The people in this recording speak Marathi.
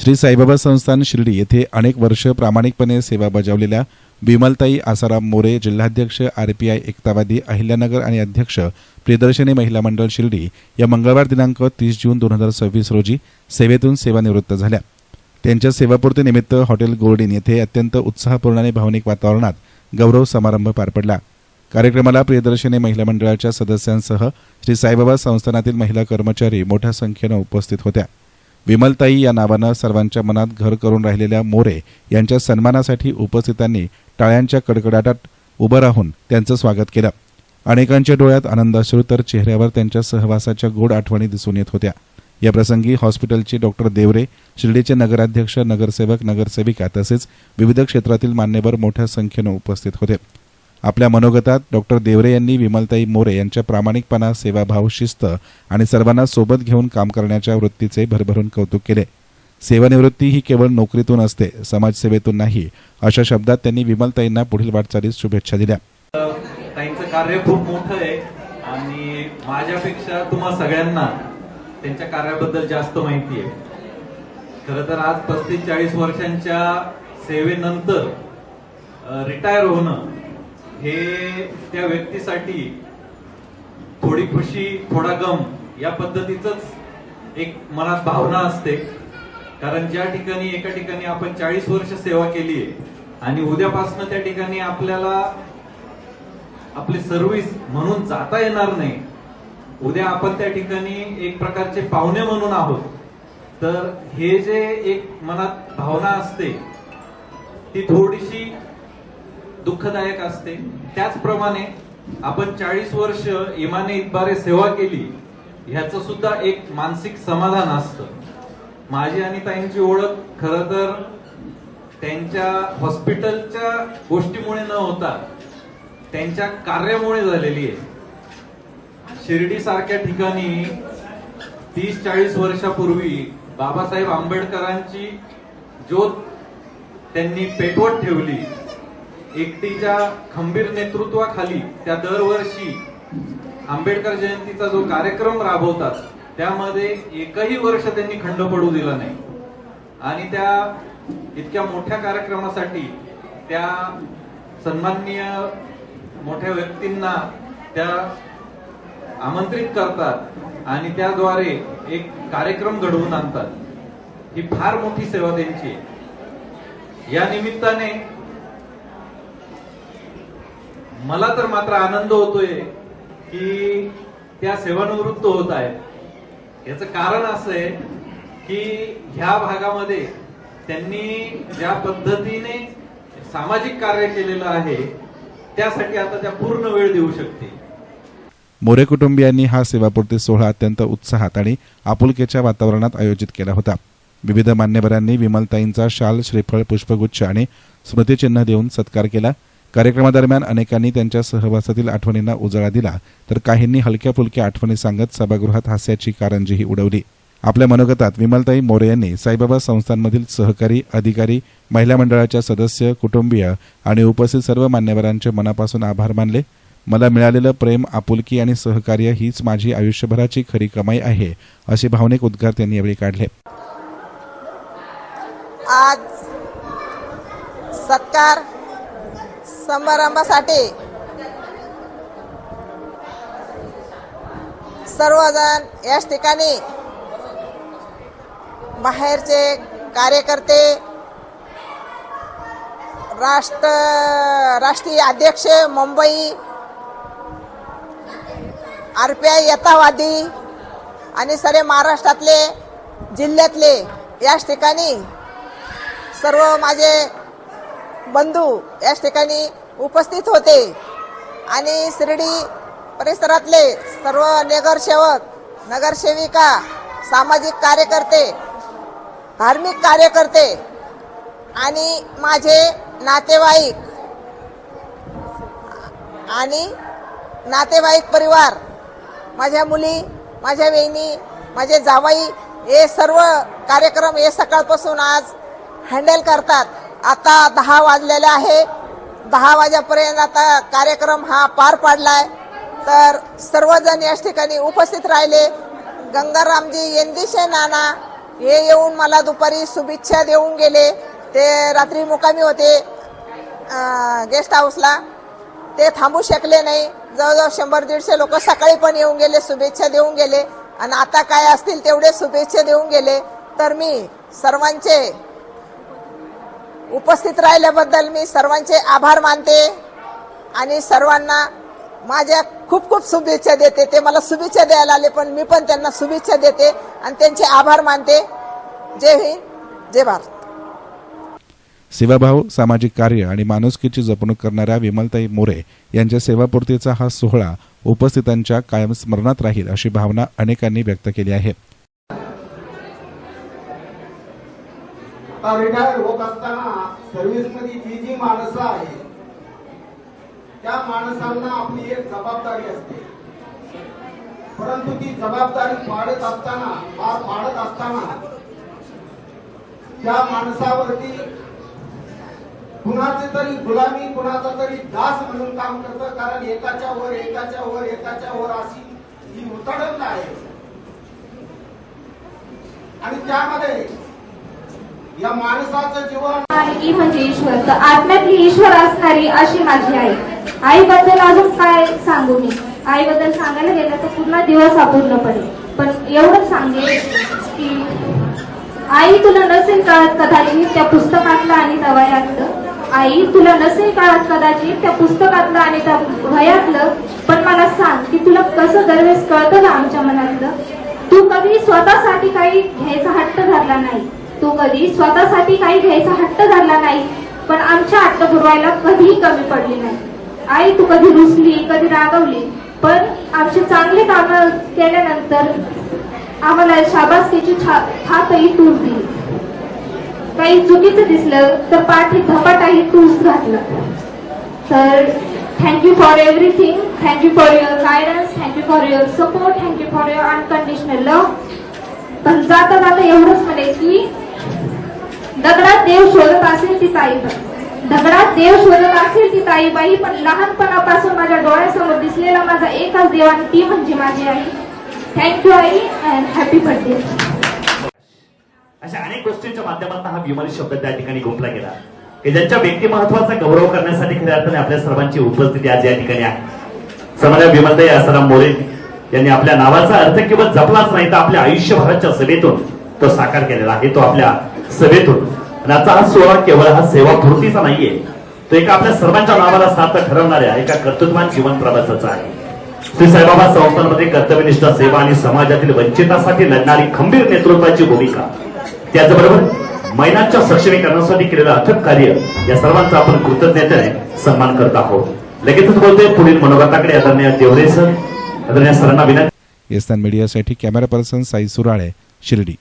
श्री साईबाबा संस्थान शिर्डी येथे अनेक वर्ष प्रामाणिकपणे सेवा बजावलेल्या विमलताई आसाराम मोरे, जिल्हाध्यक्ष RPI एकतावादी अहिल्यानगर आणि अध्यक्ष प्रियदर्शनी महिला मंडळ शिर्डी या मंगळवार दिनांक 30 जून 2026 रोजी सेवेतून सेवानिवृत्त झाल्या। त्यांच्या सेवापूर्तीनिमित्त हॉटेल गोल्डीन येथे अत्यंत उत्साहपूर्ण आणि भावनिक वातावरणात गौरव समारंभ पार पडला। कार्यक्रमाला प्रियदर्शनी महिला मंडळाच्या सदस्यांसह श्री साईबाबा संस्थानातील महिला कर्मचारी मोठ्या संख्येने उपस्थित होत्या। विमलताई या नावानं सर्वांच्या मनात घर करून राहिलेल्या मोरे यांच्या सन्मानासाठी उपस्थितांनी टाळ्यांच्या कडकडाटात उभं राहून त्यांचं स्वागत केलं। अनेकांच्या डोळ्यात आनंदाश्रू तर चेहऱ्यावर त्यांच्या सहवासाच्या गोड आठवणी दिसून येत होत्या। या प्रसंगी हॉस्पिटलचे डॉक्टर देवरे, शिर्डीचे नगराध्यक्ष, नगरसेवक, नगरसेविका तसेच विविध क्षेत्रातील मान्यवर मोठ्या संख्येने उपस्थित होते। आपल्या मनोगतात डॉक्टर देवरे यांनी विमलताई मोरे यांच्या प्रामाणिकपणा, सेवाभाव, शिस्त आणि सर्वांना सोबत घेऊन काम करण्याच्या वृत्तीचे भरभरून कौतुक केले। सेवानिवृत्ती ही केवळ नोकरीतून असते, समाजसेवेतून नाही, अशा शब्दात त्यांनी विमलताईंना पुढील वाटचालीस शुभेच्छा दिल्या। ताईंचं कार्य खूप मोठं आहे आणि माझ्यापेक्षा तुम्हा सगळ्यांना त्यांच्या कार्याबद्दल जास्त माहिती आहे। खरं तर आज 35-40 वर्षांच्या सेवेनंतर रिटायर होणं हे त्या व्यक्तीसाठी थोडी खुशी, थोडा गम या पद्धतीचंच एक मनात भावना असते। कारण ज्या ठिकाणी एका ठिकाणी आपण 40 वर्ष सेवा केली आहे आणि उद्यापासून त्या ठिकाणी आपल्याला आपली सर्व्हिस म्हणून जाता येणार नाही, उद्या आपण त्या ठिकाणी एक प्रकारचे पाहुणे म्हणून आहोत, तर हे जे एक मनात भावना असते ती थोडीशी दुःखदायक असते। त्याचप्रमाणे आपण 40 वर्ष इमाने इतबारे सेवा केली ह्याचं सुद्धा एक मानसिक समाधान असतं। माझी आणि ताईंची ओळख खरं तर त्यांच्या हॉस्पिटलच्या गोष्टीमुळे न होता त्यांच्या कार्यामुळे झालेली आहे। शिर्डी सारख्या ठिकाणी 30-40 वर्षापूर्वी बाबासाहेब आंबेडकरांची ज्योत त्यांनी पेटवत ठेवली। एकटीच्या खंबीर नेतृत्वाखाली त्या दरवर्षी आंबेडकर जयंतीचा जो कार्यक्रम राबवतात त्यामध्ये एकही वर्ष त्यांनी खंड पडू दिला नाही आणि त्या इतक्या मोठ्या कार्यक्रमासाठी त्या सन्माननीय मोठ्या व्यक्तींना त्या आमंत्रित करतात आणि त्याद्वारे एक कार्यक्रम घडवून आणतात। ही फार मोठी सेवा त्यांची आहे। या निमित्ताने मला तर मात्र आनंद होतोय की त्या सेवानिवृत्त होत आहेत। याचं कारण असं आहे की ह्या भागामध्ये त्यांनी ज्या पद्धतीने सामाजिक कार्य केलेलं आहे त्यासाठी आता त्या पूर्ण वेळ देऊ शकते। मोरे कुटुंबियांनी हा सेवापूर्ती सोहळा अत्यंत उत्साहात आणि आपुलकीच्या वातावरणात आयोजित केला होता। विविध मान्यवरांनी विमलताईंचा शाल, श्रीफळ, पुष्पगुच्छ आणि स्मृतिचिन्ह देऊन सत्कार केला। कार्यक्रमादरम्यान अनेकांनी त्यांच्या सहवासातील आठवणींना उजाळा दिला तर काहींनी हलक्या फुलक्या आठवणी सांगत सभागृहात हास्याची कारंजीही उडवली। आपल्या मनोगतात विमलताई मोरे यांनी साईबाबा संस्थांमधील सहकारी, अधिकारी, महिला मंडळाच्या सदस्य, कुटुंबीय आणि उपस्थित सर्व मान्यवरांचे मनापासून आभार मानले। मला मिळालेलं प्रेम, आपुलकी आणि सहकार्य हीच माझी आयुष्यभराची खरी कमाई आहे, असे भावनिक उद्गार त्यांनी यावेळी काढले। आज सत्कार समारंभासाठी सर्वजण याच ठिकाणी बाहेरचे कार्यकर्ते, राष्ट्रीय अध्यक्ष मुंबई, RPI यथावादी आणि सारे महाराष्ट्रातले, जिल्ह्यातले याच ठिकाणी सर्व माझे बंधू याच ठिकाणी उपस्थित होते आणि शिर्डी परिसरातले सर्व नगरसेवक, नगरसेविका, सामाजिक कार्यकर्ते, धार्मिक कार्यकर्ते आणि माझे नातेवाईक आणि नातेवाईक परिवार, माझ्या मुली, माझ्या बहिणी, माझे जावई हे सर्व कार्यक्रम हे सकाळपासून आज हँडल करतात। आता 10 वाजलेले आहे। 10 वाजेपर्यंत आता कार्यक्रम हा पार पाडलाय। तर सर्वजण याच ठिकाणी उपस्थित राहिले। गंगारामजी, यंदिशे नाना, हे येऊन मला दुपारी शुभेच्छा देऊन गेले. ते रात्री मुकामी होते गेस्ट हाऊसला, ते थांबू शकले नाही. जवळजवळ 100-150 लोक सकाळी पण येऊन गेले, शुभेच्छा देऊन गेले आणि आता काय असतील तेवढे शुभेच्छा देऊन गेले. तर मी सर्वांचे उपस्थित राहिल्याबद्दल मी सर्वांचे आभार मानते आणि सर्वांना माझ्या खूप खूप शुभेच्छा देते. ते मला शुभेच्छा द्यायला आले पण मी पण त्यांना शुभेच्छा देते आणि त्यांचे आभार मानते. जय हिंद, जय भारत. सेवाभाव, सामाजिक कार्य आणि माणुसकीची जपणूक करणाऱ्या विमलताई मोरे यांच्या सेवापूर्तीचा हा सोहळा उपस्थितांच्या कायम स्मरणात राहील अशी भावना अनेकांनी व्यक्त केली आहे. आता रिटायर होत असताना सर्व्हिसमध्ये जी माणसं आहेत त्या माणसांना आपली एक जबाबदारी असते, परंतु ती जबाबदारी पाडत असताना त्या माणसावरती कुणाचे तरी गुलामी, कुणाचा तरी दास म्हणून काम करतं. कारण एकाच्या वर अशी ही उतरंड आहे आणि त्यामध्ये या माणसाचं जीवन आई म्हणजे ईश्वर, तर आत्म्यातली ईश्वर असणारी अशी माझी आई. आईबद्दल अजून काय सांगू मी? आईबद्दल सांगायला गेलं तर पूर्ण दिवस अपूर्ण पडेल, पण एवढं सांगेल की आई तुला नसेल कळत कदाचित त्या पुस्तकातलं आणि त्या वयातलं. आई तुला नसेल कळत कदाचित त्या पुस्तकातलं आणि त्या वयातलं, पण मला सांग की तुला कसं दरवेळेस कळतं ना आमच्या मनातलं. तू कधी स्वतःसाठी काही घ्यायचा हट्ट धरला नाही, तू कधी स्वतःसाठी काही घ्यायचा हट्ट धरला नाही, पण आमच्या हट्ट पुरवायला कधीही कमी पडली नाही. आई तू कधी रुसली, कधी रागवली, पण आमचे चांगले काम केल्यानंतर आम्हाला शाबासकीची थापही तूच दिली. काही चुकीचं दिसलं तर पाठी धपाटाही तूच घातलं. तर thank you for everything, thank you for your guidance, thank you for your support, thank you for your unconditional love. पण जाता जाता एवढंच म्हणेल की दगडात देव शोधत असेल ती ताईबाई, दगडात देव शोधत असेल ती ताईबाई, पण लहानपणापासून माझ्या डोळ्यासमोर दिसलेला माझा एकच देव आणि ती म्हणजे माझी आई. थँक्यू आई अँड हॅपी बर्थडे. अशा अनेक गोष्टींच्या माध्यमातून हा विमल शब्द त्या ठिकाणी गुंफला गेला की ज्यांच्या व्यक्तिमत्वाचा गौरव करण्यासाठी खऱ्या अर्थाने आपल्या सर्वांची उपस्थिती आज या ठिकाणी आहे. समाजा विमलताई आसाराम मोरे यांनी आपल्या नावाचा अर्थ केवळ जपलाच नाही तर आपल्या आयुष्यभराच्या सेवेतून तो साकार केलेला आहे. तो आपल्या सेवेतून आणि आजचा हा सोहळा केवळ हा सेवापूर्तीचा नाहीये, तो एका आपल्या सर्वांच्या नावाला सार्थ ठरवणाऱ्या एका कर्तृत्ववान जीवन प्रवासाचा आहे. श्री साईबाबा संस्थांमध्ये कर्तव्यनिष्ठ सेवा आणि समाजातील वंचितांसाठी लढणारी खंबीर नेतृत्वाची भूमिका, त्याचबरोबर महिलांच्या सक्षमीकरणासाठी केलेलं अथक कार्य, या सर्वांचा आपण कृतज्ञतेने सन्मान करत आहोत. लगेचच बोलतोय पुढील मनोगताकडे आदरणीय देवरे सर, आदरणीय सरांना विनंती. येस्तान मीडियासाठी कॅमेरा पर्सन साई सुराळे, शिर्डी.